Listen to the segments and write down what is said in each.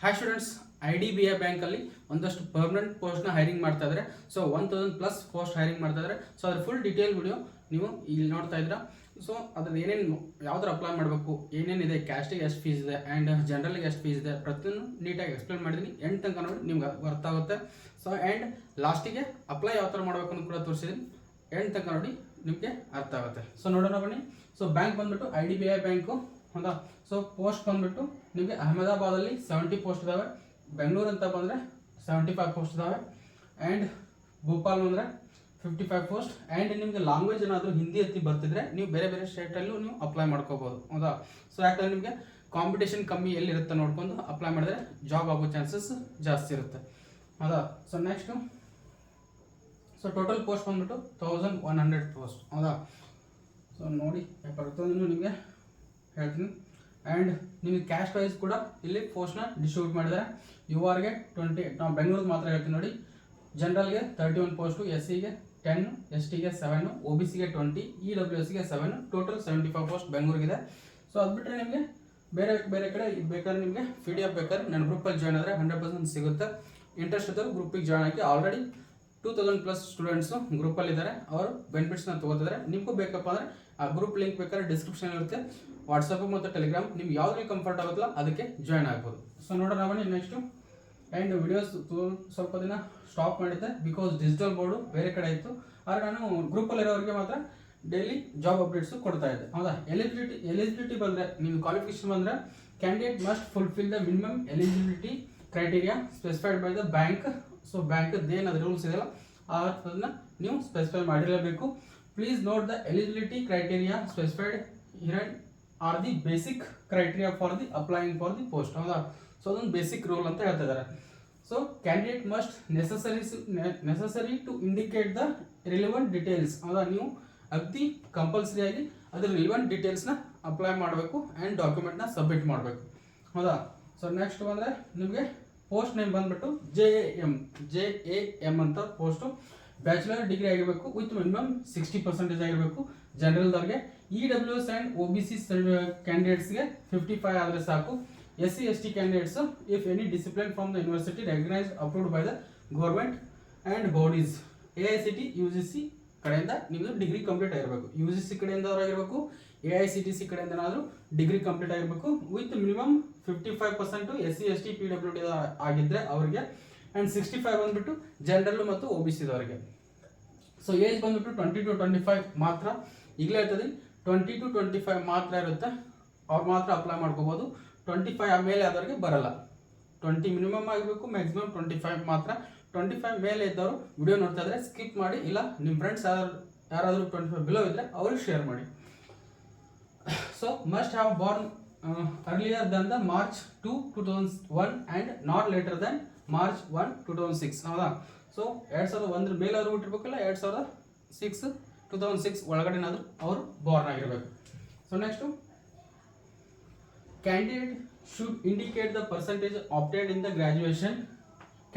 Hi students, IDBI ಬ್ಯಾಂಕಲ್ಲಿ ಒಂದಷ್ಟು permanent ಪೋಸ್ಟ್ನ hiring ಮಾಡ್ತಾ ಇದ್ದಾರೆ. ಸೊ 1000+ ಪೋಸ್ಟ್ ಹೈರಿಂಗ್ ಮಾಡ್ತಾ ಇದ್ದಾರೆ. ಸೊ ಅದ್ರ ಫುಲ್ ಡೀಟೇಲ್ ವಿಡಿಯೋ ನೀವು ಇಲ್ಲಿ ನೋಡ್ತಾ ಇದ್ದೀರಾ. ಸೊ ಅದ್ರಲ್ಲಿ ಏನೇನು ಯಾವ್ದಾರು ಅಪ್ಲೈ ಮಾಡಬೇಕು, ಏನೇನಿದೆ, ಕ್ಯಾಸ್ಟಿಗೆ ಎಷ್ಟು ಫೀಸ್ ಇದೆ ಆ್ಯಂಡ್ ಜನರಲ್ಗೆ ಎಷ್ಟು ಫೀಸ್ ಇದೆ, ಪ್ರತಿಯೊಂದು ನೀಟಾಗಿ ಎಕ್ಸ್ಪ್ಲೇನ್ ಮಾಡಿದ್ದೀನಿ. ಎಂಡ್ ತನಕ ನೋಡಿ ನಿಮ್ಗೆ ಅರ್ಥ ಆಗುತ್ತೆ. ಸೊ ಆ್ಯಂಡ್ ಲಾಸ್ಟಿಗೆ ಅಪ್ಲೈ ಯಾವ ಥರ ಮಾಡಬೇಕು ಅಂತ ಕೂಡ ತೋರಿಸಿದ್ದೀನಿ. ಎಂಡ್ ತನಕ ನೋಡಿ ನಿಮಗೆ ಅರ್ಥ ಆಗುತ್ತೆ. ಸೊ ನೋಡೋಣ ಬನ್ನಿ. ಸೊ ಬ್ಯಾಂಕ್ ಬಂದ್ಬಿಟ್ಟು IDBI ಬ್ಯಾಂಕು ಹೌದಾ. ಸೊ ಪೋಸ್ಟ್ ಬಂದ್ಬಿಟ್ಟು ನಿಮಗೆ ಅಹಮದಾಬಾದಲ್ಲಿ 70 ಪೋಸ್ಟ್ ಇದಾವೆ, ಬೆಂಗಳೂರು ಅಂತ ಬಂದರೆ 75 ಪೋಸ್ಟ್ ಇದಾವೆ, ಆ್ಯಂಡ್ ಭೋಪಾಲ್ ಅಂದರೆ 55 ಪೋಸ್ಟ್. ಆ್ಯಂಡ್ ನಿಮಗೆ ಲ್ಯಾಂಗ್ವೇಜ್ ಏನಾದರೂ ಹಿಂದಿ ಹತ್ತಿ ಬರ್ತಿದ್ರೆ ನೀವು ಬೇರೆ ಬೇರೆ ಸ್ಟೇಟಲ್ಲೂ ನೀವು ಅಪ್ಲೈ ಮಾಡ್ಕೋಬೋದು ಹೌದಾ. ಸೊ ಯಾಕಂದರೆ ನಿಮಗೆ ಕಾಂಪಿಟೇಷನ್ ಕಮ್ಮಿ ಎಲ್ಲಿರುತ್ತೆ ನೋಡ್ಕೊಂಡು ಅಪ್ಲೈ ಮಾಡಿದ್ರೆ ಜಾಬ್ ಆಗೋ ಚಾನ್ಸಸ್ ಜಾಸ್ತಿ ಇರುತ್ತೆ ಹೌದಾ. So next so total post ಬಂದ್ಬಿಟ್ಟು 1100 ಪೋಸ್ಟ್ ಹೌದಾ. ಸೊ ನೋಡಿ ಪ್ರತಿಯೊಂದು ನಿಮಗೆ ಹೇಳ್ತೀನಿ. ಆ್ಯಂಡ್ ನಿಮಗೆ ಕ್ಯಾಸ್ಟ್ ವೈಸ್ ಕೂಡ ಇಲ್ಲಿ ಪೋಸ್ಟ್ನ ಡಿಸ್ಟ್ರಿಬ್ಯೂಟ್ ಮಾಡಿದ್ದಾರೆ. URಗೆ 20, ನಾವು ಬೆಂಗಳೂರಿಗೆ ಮಾತ್ರ ಹೇಳ್ತೀನಿ ನೋಡಿ. ಜನರಲ್ಗೆ 31 ಪೋಸ್ಟು, SCಗೆ 10, STಗೆ 7, OBCಗೆ 20, EWSಗೆ 7, ಟೋಟಲ್ 75 ಪೋಸ್ಟ್ ಬೆಂಗಳೂರಿಗಿದೆ. ಸೊ ಅದು ಬಿಟ್ಟರೆ ನಿಮಗೆ ಬೇರೆ ಬೇರೆ ಕಡೆ ಬೇಕಾದ್ರೆ ನಿಮಗೆ PDF ಬೇಕಾದ್ರೆ ನನ್ನ ಗ್ರೂಪಲ್ಲಿ ಜಾಯ್ನ್ ಆದರೆ 100% ಸಿಗುತ್ತೆ. ಇಂಟ್ರೆಸ್ಟ್ ಇದ್ದರೂ ಗ್ರೂಪಿಗೆ ಜಾಯ್ನ್ ಆಗಿ ಆಲ್ರೆಡಿ 2000+ ಸ್ಟೂಡೆಂಟ್ಸು ಗ್ರೂಪಲ್ಲಿದ್ದಾರೆ. ಅವರು ಬೆನಿಫಿಟ್ಸ್ನ ತೊಗೋತಿದ್ದಾರೆ. ನಿಮಗೂ ಬೇಕಪ್ಪ ಅಂದರೆ ಆ ಗ್ರೂಪ್ ಲಿಂಕ್ ಬೇಕಾದ್ರೆ ಡಿಸ್ಕ್ರಿಪ್ಷನ್ ಇರುತ್ತೆ. ವಾಟ್ಸಪ್ ಮತ್ತು ಟೆಲಿಗ್ರಾಮ್ ನಿಮ್ಗೆ ಯಾವುದ್ರಲ್ಲಿ ಕಂಫರ್ಟ್ ಆಗುತ್ತಲ್ಲ ಅದಕ್ಕೆ ಜಾಯ್ನ್ ಆಗ್ಬೋದು. ಸೊ ನೋಡೋಣ ಬನ್ನಿ ನೆಕ್ಸ್ಟು. ಆ್ಯಂಡ್ ವಿಡಿಯೋಸ್ ಸ್ವಲ್ಪ ದಿನ ಸ್ಟಾಪ್ ಮಾಡಿದ್ದೆ ಬಿಕಾಸ್ ಡಿಜಿಟಲ್ ಬೋರ್ಡು ಬೇರೆ ಕಡೆ ಇತ್ತು. ಆದರೆ ನಾನು ಗ್ರೂಪಲ್ಲಿರೋರಿಗೆ ಮಾತ್ರ ಡೈಲಿ ಜಾಬ್ ಅಪ್ಡೇಟ್ಸು ಕೊಡ್ತಾ ಇದ್ದೆ ಹೌದಾ. ಎಲಿಜಿಬಿಲಿಟಿ ಬಂದರೆ ನೀವು ಕ್ವಾಲಿಫಿಕೇಶನ್ ಬಂದರೆ candidate must fulfil the minimum eligibility criteria specified by the bank. So ಬ್ಯಾಂಕದ್ದು ಏನಾದರೂ ರೂಲ್ಸ್ ಇದೆಯಲ್ಲ ಅದನ್ನು ನೀವು ಸ್ಪೆಸಿಫೈ ಮಾಡಿರಲೇಬೇಕು. Please note the eligibility criteria specified here are the basic criteria for the applying for the post ಹೌದಾ. So ಅದೊಂದು basic rule ಅಂತ ಹೇಳ್ತಾ ಇದ್ದಾರೆ. So candidate must necessary to indicate the relevant details ಹೌದಾ. ನೀವು ಅತಿ ಕಂಪಲ್ಸರಿಯಾಗಿ ಅದ್ರ ರಿಲೆವೆಂಟ್ ಡೀಟೇಲ್ಸ್ನ ಅಪ್ಲೈ ಮಾಡಬೇಕು ಆ್ಯಂಡ್ ಡಾಕ್ಯುಮೆಂಟ್ನ ಸಬ್ಮಿಟ್ ಮಾಡಬೇಕು ಹೌದಾ. ಸೊ ನೆಕ್ಸ್ಟ್ ಬಂದರೆ ನಿಮಗೆ ಪೋಸ್ಟ್ ನೇಮ್ ಬಂದ್ಬಿಟ್ಟು JAM ಅಂತ ಪೋಸ್ಟು. ಬ್ಯಾಚುಲರ್ ಡಿಗ್ರಿ ಆಗಿರಬೇಕು ವಿತ್ ಮಿನಿಮಮ್ 60% ಆಗಿರಬೇಕು ಜನರಲ್ದವ್ರಿಗೆ. EWS ಆ್ಯಂಡ್ OBC ಕ್ಯಾಂಡಿಡೇಟ್ಸ್ಗೆ 55 ಆದರೆ ಸಾಕು. SC ST candidates if any discipline from the university recognised approved by the government and bodies. AICT UGC ಕಡೆಯಿಂದ ನಿಮ್ಮದು ಡಿಗ್ರಿ ಕಂಪ್ಲೀಟ್ ಆಗಿರಬೇಕು. UGC ಕಡೆಯಿಂದ ಆಗಿರಬೇಕು, AICTC ಕಡೆಯಿಂದ ಏನಾದರೂ ಡಿಗ್ರಿ ಕಂಪ್ಲೀಟ್ ಆಗಿರಬೇಕು with minimum 55% SC ST PWD ಆಗಿದ್ದರೆ ಅವರಿಗೆ, ಆ್ಯಂಡ್ 65 ಬಂದುಬಿಟ್ಟು ಜನರಲ್ ಮತ್ತು OBCದವರಿಗೆ. ಸೊ ಏಜ್ ಬಂದುಬಿಟ್ಟು 20 to 25 ಮಾತ್ರ. ಈಗಲೇ ಹೇಳ್ತದೆ 20 to 25 ಮಾತ್ರ ಇರುತ್ತೆ, ಅವ್ರು ಮಾತ್ರ ಅಪ್ಲೈ ಮಾಡ್ಕೋಬೋದು. 25 ಮೇಲೆ ಆದವ್ರಿಗೆ ಬರಲ್ಲ. 20 ಮಿನಿಮಮ್ ಆಗಬೇಕು, ಮ್ಯಾಕ್ಸಿಮಮ್ 25 ಮಾತ್ರ. 25 ಮೇಲೆ ಇದ್ದವರು ವಿಡಿಯೋ ನೋಡ್ತಾ ಇದ್ರೆ ಸ್ಕಿಪ್ ಮಾಡಿ, ಇಲ್ಲ ನಿಮ್ಮ ಫ್ರೆಂಡ್ಸ್ ಯಾರಾದರೂ 25 ಬಿಲೋ ಇದ್ದರೆ ಅವ್ರಿಗೆ ಶೇರ್ ಮಾಡಿ. So must have Born earlier than the March 2, 2001 and not later than March 1, 2006 ಹೌದಾ. ಸೊ 2001 ಮೇಲೆ ಅವರು ಹುಟ್ಟಿರ್ಬೇಕಲ್ಲ, 2006 ಒಳಗಡೆನಾದರೂ ಅವರು ಬಾರ್ನ್ ಆಗಿರಬೇಕು. So next candidate should indicate the percentage obtained in the graduation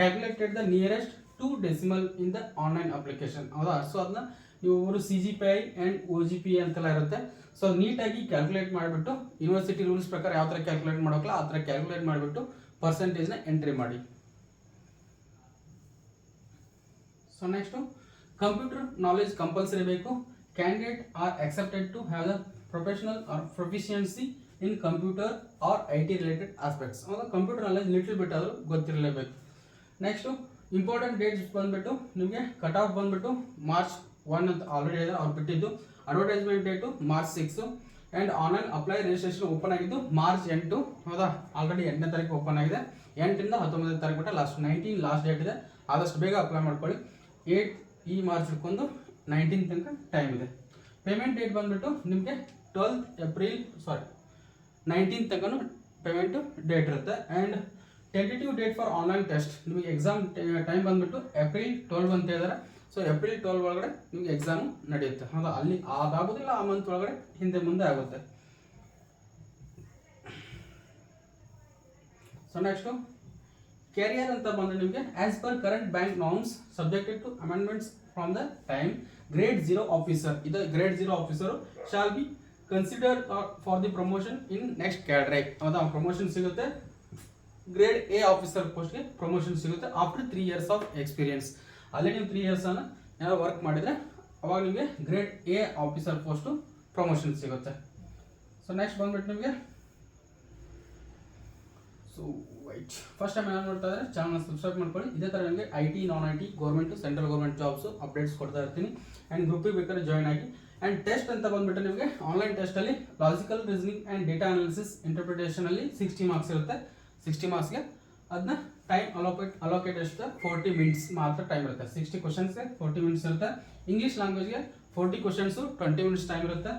calculated the nearest 2 decimal in the online application ಹೌದಾ. So ಅದನ್ನ ನೀವು CGPI and OGPA ಅಂತೆಲ್ಲ ಇರುತ್ತೆ. ಸೊ ನೀಟಾಗಿ ಕ್ಯಾಲ್ಕುಲೇಟ್ ಮಾಡಿಬಿಟ್ಟು ಯೂನಿವರ್ಸಿಟಿ ರೂಲ್ಸ್ ಪ್ರಕಾರ ಯಾವ ಥರ ಕ್ಯಾಲ್ಕುಲೇಟ್ ಮಾಡೋಕ್ಕಲ್ಲ ಆ ಥರ ಕ್ಯಾಲ್ಕುಲೇಟ್ ಮಾಡಿಬಿಟ್ಟು ಪರ್ಸೆಂಟೇಜ್ನ ಎಂಟ್ರಿ ಮಾಡಿ. So next computer knowledge compulsory ಬೇಕು. Candidate are expected to have the professional or proficiency in computer or IT related aspects ಹೌದಾ. ಕಂಪ್ಯೂಟರ್ ನಾಲೆಜ್ ಲಿಟಲ್ ಬಿಟ್ ಆದರೂ ಗೊತ್ತಿರಲೇಬೇಕು. ನೆಕ್ಸ್ಟು ಇಂಪಾರ್ಟೆಂಟ್ ಡೇಟ್ಸ್ ಬಂದುಬಿಟ್ಟು ನಿಮಗೆ ಕಟ್ ಆಫ್ ಬಂದುಬಿಟ್ಟು March 1 ಅಂತ already ಇದೆ ಅವ್ರು ಬಿಟ್ಟಿದ್ದು. Advertisement date March 6 and online apply registration open ಆಗಿದ್ದು March 8 ಹೌದಾ. ಆಲ್ರೆಡಿ 8ನೇ ತಾರೀಕು ಓಪನ್ ಆಗಿದೆ. 8ರಿಂದ 19ನೇ ತಾರೀಕು ಬಿಟ್ಟು 19 ಲಾಸ್ಟ್ ಡೇಟ್ ಇದೆ. ಆದಷ್ಟು ಬೇಗ ಅಪ್ಲೈ ಮಾಡ್ಕೊಳ್ಳಿ. 8 ಈ ಮಾರ್ಚ್ ಹಿಡ್ಕೊಂಡು 19 ತನಕ ಟೈಮ್ ಇದೆ. ಪೇಮೆಂಟ್ ಡೇಟ್ ಬಂದುಬಿಟ್ಟು ನಿಮಗೆ 19 ತನಕ ಪೇಮೆಂಟು ಡೇಟ್ ಇರುತ್ತೆ. And tentative date for online test ನಿಮಗೆ ಎಕ್ಸಾಮ್ ಟೈಮ್ ಬಂದುಬಿಟ್ಟು April 12 ಅಂತ ಹೇಳಿದ್ದಾರೆ. ಸೊ April 12 ಒಳಗಡೆ ನಿಮಗೆ ಎಕ್ಸಾಮು ನಡೆಯುತ್ತೆ ಹೌದಾ. ಅಲ್ಲಿ ಅದಾಗೋದಿಲ್ಲ, ಆ ಮಂತ್ ಒಳಗಡೆ ಹಿಂದೆ ಮುಂದೆ ಆಗುತ್ತೆ. ಸೊ ನೆಕ್ಸ್ಟು ಕೆರಿಯರ್ ಅಂತ ಬಂದರೆ ನಿಮಗೆ as per current bank norms subjected to amendments from the time grade 0 officer. ಇದು grade 0 officer shall be considered for the promotion in next cadre ಹೌದಾ. ಪ್ರಮೋಷನ್ ಸಿಗುತ್ತೆ ಗ್ರೇಡ್ ಎ ಆಫೀಸರ್ ಪೋಸ್ಟ್ಗೆ promotion ಸಿಗುತ್ತೆ after 3 years of experience. ಅಲ್ಲೇ ನೀವು 3 years ಅನ್ನ ಏನಾದ್ರು work ಮಾಡಿದ್ರೆ ಅವಾಗ ನಿಮಗೆ grade A officer post promotion ಸಿಗುತ್ತೆ. ಸೊ ನೆಕ್ಸ್ಟ್ ಬಂದ್ಬಿಟ್ಟು ನಿಮಗೆ ಸೊ ವೈಟ್ ಫಸ್ಟ್ ಟೈಮ್ ಏನಾದ್ರು ನೋಡ್ತಾ ಇದ್ರೆ ಚಾನಲ್ ಸಬ್ಸ್ಕ್ರೈಬ್ ಮಾಡ್ಕೊಳ್ಳಿ. ಇದೇ ಥರ ನಿಮಗೆ IT non IT government central government jobs updates ಕೊಡ್ತಾ ಇರ್ತೀನಿ. ಆ್ಯಂಡ್ ಗ್ರೂಪಿಗೆ ಬೇಕಾದ್ರೆ ಜಾಯ್ನ್ ಆಗಿ. ಆ್ಯಂಡ್ ಟೆಸ್ಟ್ ಅಂತ ಬಂದ್ಬಿಟ್ಟು ನಿಮಗೆ ಆನ್ಲೈನ್ ಟೆಸ್ಟಲ್ಲಿ logical reasoning and data analysis ಇಂಟರ್ಪ್ರಿಟೇಷನಲ್ಲಿ 60 ಮಾರ್ಕ್ಸ್ ಇರುತ್ತೆ. 60 ಮಾರ್ಕ್ಸ್ಗೆ ಅದನ್ನ ಟೈಮ್ ಅಲೋಕೇಟ್ ಎಷ್ಟು 40 ಮಿನಿಟ್ಸ್ ಮಾತ್ರ ಟೈಮ್ ಇರುತ್ತೆ. 60 ಕ್ವಶನ್ಸ್ಗೆ 40 ಮಿನಿಟ್ಸ್ ಇರುತ್ತೆ. ಇಂಗ್ಲೀಷ್ ಲ್ಯಾಂಗ್ವೇಜ್ಗೆ 40 ಕ್ವಶನ್ಸು 20 ಮಿನಿಟ್ಸ್ ಟೈಮ್ ಇರುತ್ತೆ.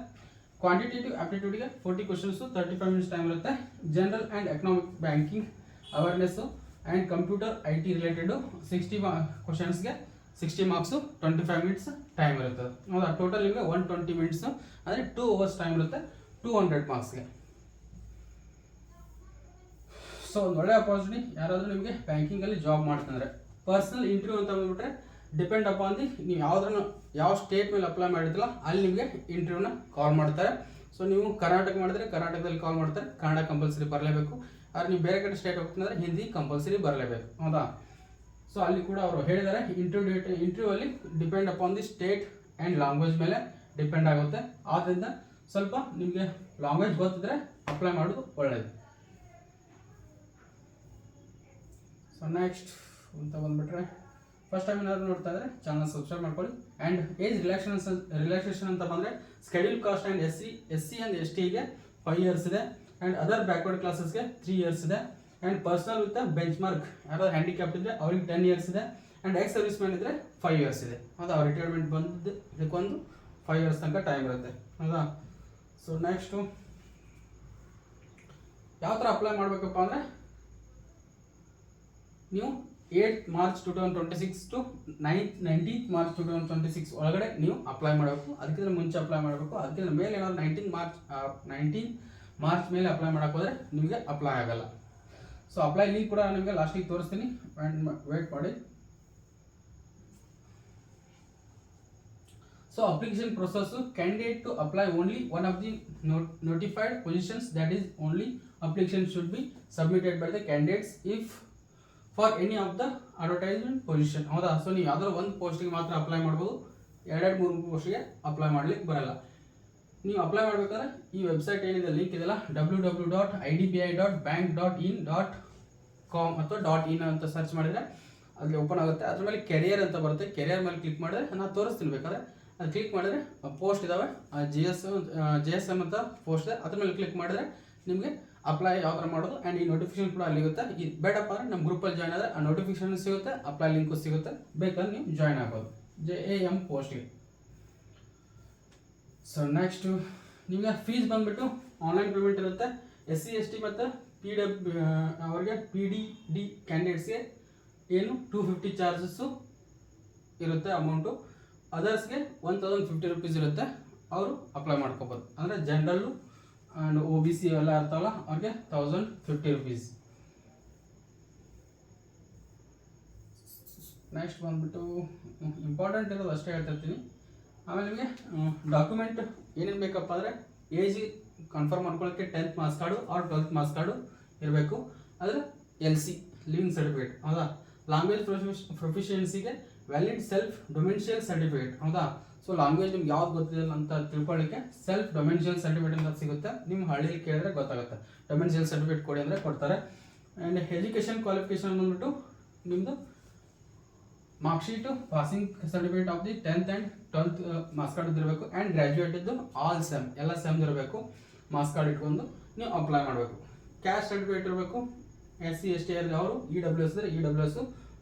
ಕ್ವಾಂಟಿಟೇಟಿವ್ ಆಪ್ಟಿಟ್ಯೂಡ್ಗೆ 40 ಕ್ವಶನ್ಸು 35 ಮಿನಿಟ್ಸ್ ಟೈಮ್ ಇರುತ್ತೆ. General and economic banking awareness and computer IT related 60 ಕ್ವಶನ್ಸ್ಗೆ 60 marks 25 minutes time ಇರುತ್ತೆ. ಹೌದಾ, ಟೋಟಲ್ ನಿಮಗೆ 120 ಮಿನಿಟ್ಸು ಅಂದರೆ 2 ಅವರ್ಸ್ ಟೈಮ್ ಇರುತ್ತೆ 200 ಮಾರ್ಕ್ಸ್ಗೆ. ಸೊ ಒಂದು ಒಳ್ಳೆ ಅಪಾರ್ಚುನಿಟಿ. ಯಾರಾದರೂ ನಿಮಗೆ ಬ್ಯಾಂಕಿಂಗಲ್ಲಿ ಜಾಬ್ ಮಾಡ್ತಂದ್ರೆ ಪರ್ಸನಲ್ ಇಂಟರ್ವ್ಯೂ ಅಂತ ಬಂದ್ಬಿಟ್ರೆ ಡಿಪೆಂಡ್ ಅಪಾನ್ ನೀವು ಯಾವ ಸ್ಟೇಟ್ ಮೇಲೆ ಅಪ್ಲೈ ಮಾಡಿದ್ರಲ್ಲ ಅಲ್ಲಿ ನಿಮಗೆ ಇಂಟರ್ವ್ಯೂನ ಕಾಲ್ ಮಾಡ್ತಾರೆ. ಸೊ ನೀವು ಕರ್ನಾಟಕ ಮಾಡಿದ್ರೆ ಕರ್ನಾಟಕದಲ್ಲಿ ಕಾಲ್ ಮಾಡ್ತಾರೆ, ಕನ್ನಡ ಕಂಪಲ್ಸರಿ ಬರಲೇಬೇಕು. ಆದ್ರೆ ನೀವು ಬೇರೆ ಕಡೆ ಸ್ಟೇಟ್ ಹೋಗ್ತಂದ್ರೆ ಹಿಂದಿ ಕಂಪಲ್ಸರಿ ಬರಲೇಬೇಕು. ಹೌದಾ, ಸೊ ಅಲ್ಲಿ ಕೂಡ ಅವರು ಹೇಳಿದ್ದಾರೆ ಇಂಟರ್ವ್ಯೂ ಅಲ್ಲಿ depend upon the state and language ಮೇಲೆ ಡಿಪೆಂಡ್ ಆಗುತ್ತೆ. ಆದ್ದರಿಂದ ಸ್ವಲ್ಪ ನಿಮಗೆ ಲ್ಯಾಂಗ್ವೇಜ್ ಗೊತ್ತಿದ್ರೆ ಅಪ್ಲೈ ಮಾಡೋದು ಒಳ್ಳೆಯದು. ಸೊ ನೆಕ್ಸ್ಟ್ ಅಂತ ಬಂದ್ಬಿಟ್ರೆ ಫಸ್ಟ್ ಟೈಮ್ ಏನಾದ್ರು ನೋಡ್ತಾ ಇದ್ರೆ ಚಾನಲ್ ಸಬ್ಸ್ಕ್ರೈಬ್ ಮಾಡ್ಕೊಳ್ಳಿ. ಆ್ಯಂಡ್ ಏಜ್ ರಿಲ್ಯಾಕ್ಸೇಷನ್ ಅಂತ ಬಂದರೆ schedule caste and SC and STಗೆ 5 ಇಯರ್ಸ್ ಇದೆ. ಆ್ಯಂಡ್ ಅದರ್ ಬ್ಯಾಕ್ವರ್ಡ್ ಕ್ಲಾಸಸ್ಗೆ 3 ಇಯರ್ಸ್ ಇದೆ. And personal with benchmark ಯಾರಾದ್ರು ಹ್ಯಾಂಡಿಕ್ಯಾಪ್ಟ್ ಇದ್ದರೆ ಅವ್ರಿಗೆ 10 ಇಯರ್ಸ್ ಇದೆ. ಆ್ಯಂಡ್ ಎಕ್ಸ್ ಸರ್ವಿಸ್ ಮ್ಯಾನ್ ಇದ್ದರೆ 5 ಇಯರ್ಸ್ ಇದೆ. ಹೌದಾ, ರಿಟೈರ್ಮೆಂಟ್ ಬಂದಿದ್ದು ಇದಕ್ಕೊಂದು 5 ಇಯರ್ಸ್ ತನಕ ಟೈಮ್ ಇರುತ್ತೆ. ಹೌದಾ, ಸೊ ನೆಕ್ಸ್ಟು ಯಾವ ಥರ ಅಪ್ಲೈ ಮಾಡಬೇಕಪ್ಪ ಅಂದರೆ ನೀವು 8th March 2026 to 19th March 2026 ಒಳಗಡೆ ನೀವು ಅಪ್ಲೈ ಮಾಡಬೇಕು. ಅದಕ್ಕಿಂತ ಮುಂಚೆ ಅಪ್ಲೈ ಮಾಡಬೇಕು. ಅದಕ್ಕಿಂತ ಮೇಲೆ ಏನಾದ್ರು 19 ಮಾರ್ಚ್ ಮೇಲೆ ಅಪ್ಲೈ ಮಾಡೋಕೆ ಹೋದರೆ ನಿಮಗೆ ಅಪ್ಲೈ ಆಗಲ್ಲ. ಸೊ ಅಪ್ಲೈ ಲಿಂಕ್ ಕೂಡ ನಿಮಗೆ ಲಾಸ್ಟಿಗೆ ತೋರಿಸ್ತೀನಿ, ವೇಟ್ ಮಾಡಿ. So application process candidate to apply only one of the notified positions that is only application should be submitted by the candidates if for any of the advertisement position. ಹೌದಾ, so ನೀವು ಯಾವ್ದಾದ್ರು ಒಂದು ಪೋಸ್ಟಿಗೆ ಮಾತ್ರ apply ಮಾಡ್ಬೋದು, 2-3 ಪೋಸ್ಟ್ಗೆ apply ಮಾಡ್ಲಿಕ್ಕೆ ಬರಲ್ಲ. ನೀವು ಅಪ್ಲೈ ಮಾಡ್ಬೇಕಾದ್ರೆ ಈ ವೆಬ್ಸೈಟ್ ಏನಿದೆ ಲಿಂಕ್ ಇದೆಲ್ಲ www.idbi.bank.in.com ಅಥವಾ .in ಅಂತ ಸರ್ಚ್ ಮಾಡಿದರೆ ಅಲ್ಲಿ ಓಪನ್ ಆಗುತ್ತೆ. ಅದ್ರ ಮೇಲೆ ಕೆರಿಯರ್ ಅಂತ ಬರುತ್ತೆ. ಕೆರಿಯರ್ ಮೇಲೆ ಕ್ಲಿಕ್ ಮಾಡಿದ್ರೆ ನಾನು ತೋರಿಸ್ತೀನಿ ಬೇಕಾದ್ರೆ. ಅದು ಕ್ಲಿಕ್ ಮಾಡಿದ್ರೆ ಪೋಸ್ಟ್ ಇದಾವೆ, JSM ಅಂತ ಪೋಸ್ಟ್ ಇದೆ. ಅದ್ರ ಮೇಲೆ ಕ್ಲಿಕ್ ಮಾಡಿದ್ರೆ ನಿಮಗೆ ಅಪ್ಲೈ ಯಾವ ಥರ ಮಾಡೋದು ಆ್ಯಂಡ್ ಈ ನೋಟಿಫಿಕೇಶನ್ ಕೂಡ ಅಲ್ಲಿರುತ್ತೆ. ಈ ಬೇಡಪ್ಪ ಅಂದರೆ ನಮ್ಮ ಗ್ರೂಪಲ್ಲಿ ಜಾಯ್ನ್ ಆದರೆ ಆ ನೋಟಿಫಿಕೇಶನ್ ಸಿಗುತ್ತೆ, ಅಪ್ಲೈ ಲಿಂಕು ಸಿಗುತ್ತೆ, ಬೇಕಾದ್ರೆ ನೀವು ಜಾಯ್ನ್ ಆಗ್ಬೋದು JAM ಪೋಸ್ಟ್ಗೆ. ಸೊ ನೆಕ್ಸ್ಟು ನಿಮಗೆ ಫೀಸ್ ಬಂದುಬಿಟ್ಟು ಆನ್ಲೈನ್ ಪೇಮೆಂಟ್ ಇರುತ್ತೆ. SC ST ಮತ್ತು ಅವ್ರಿಗೆ PDD ಕ್ಯಾಂಡಿಡೇಟ್ಸ್ಗೆ ಏನು 250 ಚಾರ್ಜಸ್ಸು ಇರುತ್ತೆ ಅಮೌಂಟು. ಅದರ್ಸ್ಗೆ 1050 ರೂಪೀಸ್ ಇರುತ್ತೆ, ಅವರು ಅಪ್ಲೈ ಮಾಡ್ಕೋಬೋದು. ಅಂದರೆ ಜನರಲ್ಲು ಆ್ಯಂಡ್ OBC ಎಲ್ಲ ಇರ್ತಾವಲ್ಲ ಅವ್ರಿಗೆ 1050 ರೂಪೀಸ್. ನೆಕ್ಸ್ಟ್ ಬಂದುಬಿಟ್ಟು ಇಂಪಾರ್ಟೆಂಟ್ ಇರೋದು ಅಷ್ಟೇ ಹೇಳ್ತಿರ್ತೀನಿ. ಆಮೇಲೆ ನಿಮಗೆ ಡಾಕ್ಯುಮೆಂಟ್ ಏನೇನು ಬೇಕಪ್ಪ ಅಂದರೆ ಏಜ್ ಕನ್ಫರ್ಮ್ ಮಾಡ್ಕೊಳ್ಳೋಕ್ಕೆ 10th marks card or 12th marks card ಇರಬೇಕು. ಅದರ LC ಲಿವಿಂಗ್ ಸರ್ಟಿಫಿಕೇಟ್. ಹೌದಾ, ಲ್ಯಾಂಗ್ವೇಜ್ ಪ್ರೊಫಿಷಿಯನ್ಸಿಗೆ ವ್ಯಾಲಿಡ್ ಸೆಲ್ಫ್ ಡೊಮೆನ್ಷಿಯಲ್ ಸರ್ಟಿಫಿಕೇಟ್. ಹೌದಾ, ಸೊ ಲ್ಯಾಂಗ್ವೇಜ್ ನಿಮ್ಗೆ ಯಾವ್ದು ಗೊತ್ತಿಲ್ಲ ಅಂತ ತಿಳ್ಕೊಳ್ಳಿಕ್ಕೆ ಸೆಲ್ಫ್ ಡೊಮೆನ್ಷಿಯಲ್ ಸರ್ಟಿಫಿಕೇಟ್ ಅಂತ ಸಿಗುತ್ತೆ. ನಿಮ್ಮ ಹಳ್ಳಿಲಿ ಕೇಳಿದ್ರೆ ಗೊತ್ತಾಗುತ್ತೆ. ಡೊಮೆನ್ಷಿಯಲ್ ಸರ್ಟಿಫಿಕೇಟ್ ಕೊಡಿ ಅಂದರೆ ಕೊಡ್ತಾರೆ. ಆ್ಯಂಡ್ ಎಜುಕೇಷನ್ ಕ್ವಾಲಿಫಿಕೇಶನ್ ಬಂದ್ಬಿಟ್ಟು ನಿಮ್ಮದು marksheet passing certificate of the 10th and 12th marks card ಇರಬೇಕು. ಆ್ಯಂಡ್ ಗ್ರ್ಯಾಜುಯೇಟಿದ್ದು ಆಲ್ ಸೆಮ್ ಎಲ್ಲ ಸೆಮ್ ಇರಬೇಕು. ಮಾರ್ಕ್ಸ್ ಕಾರ್ಡ್ ಇಟ್ಕೊಂಡು ನೀವು ಅಪ್ಲೈ ಮಾಡಬೇಕು. ಕ್ಯಾಸ್ಟ್ ಸರ್ಟಿಫಿಕೇಟ್ ಇರಬೇಕು. SC ST ಅವರು EWS ಇದ್ದರೆ EWS.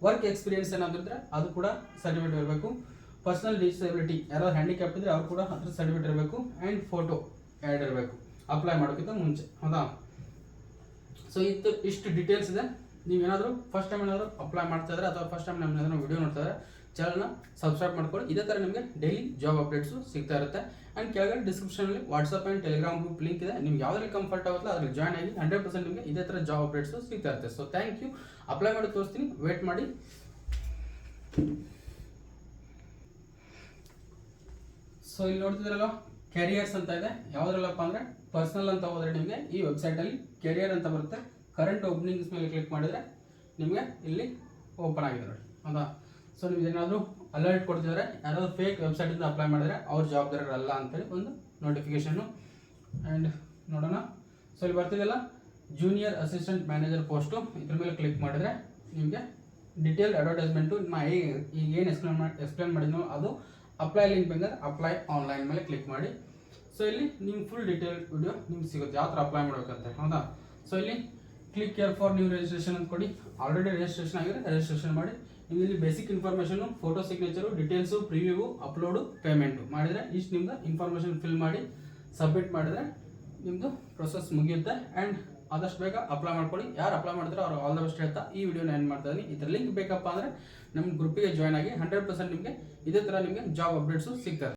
ವರ್ಕ್ ಎಕ್ಸ್ಪೀರಿಯನ್ಸ್ ಏನಾದರೂ ಇದ್ದರೆ ಅದು ಕೂಡ ಸರ್ಟಿಫಿಕೇಟ್ ಇರಬೇಕು. ಪರ್ಸನಲ್ ಡಿಸಬಿಲಿಟಿ ಯಾರಾದ್ರು ಹ್ಯಾಂಡಿಕ್ಯಾಪ್ ಇದ್ದರೆ ಅವ್ರು ಕೂಡ ಅದ್ರ ಸರ್ಟಿಫಿಕೇಟ್ ಇರಬೇಕು. ಆ್ಯಂಡ್ ಫೋಟೋ ಆ್ಯಡ್ ಇರಬೇಕು ಅಪ್ಲೈ ಮಾಡೋಕ್ಕಿಂತ ಮುಂಚೆ. ಹೌದಾ, ಸೊ ಇಷ್ಟು ಡೀಟೇಲ್ಸ್ ಇದೆ. ನೀವೇನಾದರೂ ಫಸ್ಟ್ ಟೈಮ್ ಏನಾದರೂ ಅಪ್ಲೈ ಮಾಡ್ತಾ ಇದ್ರೆ ಅಥವಾ ಫಸ್ಟ್ ಟೈಮ್ ನಮ್ಮ ವಿಡಿಯೋ ನೋಡ್ತಾ ಇದ್ರೆ ಚಾನಲ್ನ ಸಬ್ಸ್ಕ್ರೈಬ್ ಮಾಡ್ಕೊಳ್ಳಿ. ಇದೇ ಥರ ನಿಮಗೆ ಡೈಲಿ ಜಾಬ್ ಅಪ್ಡೇಟ್ಸು ಸಿಗ್ತಾ ಇರುತ್ತೆ. ಆ್ಯಂಡ್ ಕೆಳಗಡೆ ಡಿಸ್ಕ್ರಿಪ್ಷನಲ್ಲಿ WhatsApp and Telegram group link ಇದೆ. ನಿಮ್ಗೆ ಯಾವುದ್ರಲ್ಲಿ ಕಂಫರ್ಟ್ ಆಗುತ್ತಲ್ಲ ಅದ್ರಲ್ಲಿ ಜಾಯ್ನ್ ಆಗಿ 100% ನಿಮಗೆ ಇದೇ ಥರ ಜಾಬ್ ಅಪ್ಡೇಟ್ಸು ಸಿಗ್ತಾ ಇರುತ್ತೆ. So thank you. ಅಪ್ಲೈ ಮಾಡಿ ತೋರಿಸ್ತೀನಿ, ವೇಟ್ ಮಾಡಿ. ಸೊ ಇಲ್ಲಿ ನೋಡ್ತಿದ್ರಲ್ಲ ಕೆರಿಯರ್ಸ್ ಅಂತ ಇದೆ. ಯಾವುದ್ರಲ್ಲಪ್ಪ ಅಂದರೆ ಪರ್ಸನಲ್ ಅಂತ ಹೋದರೆ ನಿಮಗೆ ಈ ವೆಬ್ಸೈಟಲ್ಲಿ ಕೆರಿಯರ್ ಅಂತ ಬರುತ್ತೆ. ಕರೆಂಟ್ ಓಪನಿಂಗ್ಸ್ ಮೇಲೆ ಕ್ಲಿಕ್ ಮಾಡಿದರೆ ನಿಮಗೆ ಇಲ್ಲಿ ಓಪನ್ ಆಗಿದೆ ನೋಡಿ ಹೌದಾ. ಸೊ ನಿಮ್ಗೆ ಏನಾದರೂ ಅಲರ್ಟ್ ಕೊಡ್ತಿದ್ದಾರೆ, ಯಾರಾದರೂ ಫೇಕ್ ವೆಬ್ಸೈಟಿಂದ ಅಪ್ಲೈ ಮಾಡಿದರೆ ಅವ್ರ ಜವಾಬ್ದಾರಿಗಳಲ್ಲ ಅಂತೇಳಿ ಒಂದು ನೋಟಿಫಿಕೇಶನ್ನು. ಆ್ಯಂಡ್ ನೋಡೋಣ. ಸೊ ಇಲ್ಲಿ ಬರ್ತಿದೆಯಲ್ಲ ಜೂನಿಯರ್ ಅಸಿಸ್ಟೆಂಟ್ ಮ್ಯಾನೇಜರ್ ಪೋಸ್ಟು, ಇದ್ರ ಮೇಲೆ ಕ್ಲಿಕ್ ಮಾಡಿದರೆ ನಿಮಗೆ ಡಿಟೇಲ್ ಅಡ್ವರ್ಟೈಸ್ಮೆಂಟು ಈಗ ಏನು ಎಕ್ಸ್ಪ್ಲೇನ್ ಮಾಡಿದ್ನೋ ಅದು ಅಪ್ಲೈ ಲಿಂಕ್ ಬೇಕಾದ್ರೆ ಅಪ್ಲೈ ಆನ್ಲೈನ್ ಮೇಲೆ ಕ್ಲಿಕ್ ಮಾಡಿ. ಸೊ ಇಲ್ಲಿ ನಿಮ್ಗೆ ಫುಲ್ ಡೀಟೇಲ್ ವಿಡಿಯೋ ನಿಮ್ಗೆ ಸಿಗುತ್ತೆ ಯಾವ ಥರ ಅಪ್ಲೈ ಮಾಡಬೇಕಂತೆ ಹೌದಾ. ಸೊ ಇಲ್ಲಿ click care for new registration ಅಂತ ಕೊಡಿ. ಆಲ್ರೆಡಿ ರಿಜಿಸ್ಟ್ರೇಷನ್ ಆಗಿದೆ, ರಿಜಿಸ್ಟ್ರೇಷನ್ ಮಾಡಿ. ನೀವು ಇಲ್ಲಿ basic information, photo signature, details, preview, upload, payment ಮಾಡಿದರೆ ಇಷ್ಟು ನಿಮ್ದು ಇನ್ಫಾರ್ಮೇಷನ್ ಫಿಲ್ ಮಾಡಿ ಸಬ್ಮಿಟ್ ಮಾಡಿದರೆ ನಿಮ್ಮದು ಪ್ರೊಸೆಸ್ ಮುಗಿಯುತ್ತೆ. ಆ್ಯಂಡ್ ಆದಷ್ಟು ಬೇಗ ಅಪ್ಲೈ ಮಾಡ್ಕೊಳ್ಳಿ. ಯಾರು ಅಪ್ಲೈ ಮಾಡಿದ್ರೆ ಅವ್ರು ಆಲ್ ದ ಬೆಸ್ಟ್ ಹೇಳ್ತಾ ಈ ವಿಡಿಯೋನ ಏನು ಮಾಡ್ತಾ ಇದ್ದೀನಿ. ಇದರ ಲಿಂಕ್ ಬೇಕಪ್ಪ ಅಂದರೆ ನಮ್ಮ ಗ್ರೂಪಿಗೆ ಜಾಯ್ನ್ ಆಗಿ 100% ನಿಮಗೆ ಇದೇ ಥರ ನಿಮಗೆ ಜಾಬ್ ಅಪ್ಡೇಟ್ಸು ಸಿಗ್ತದೆ.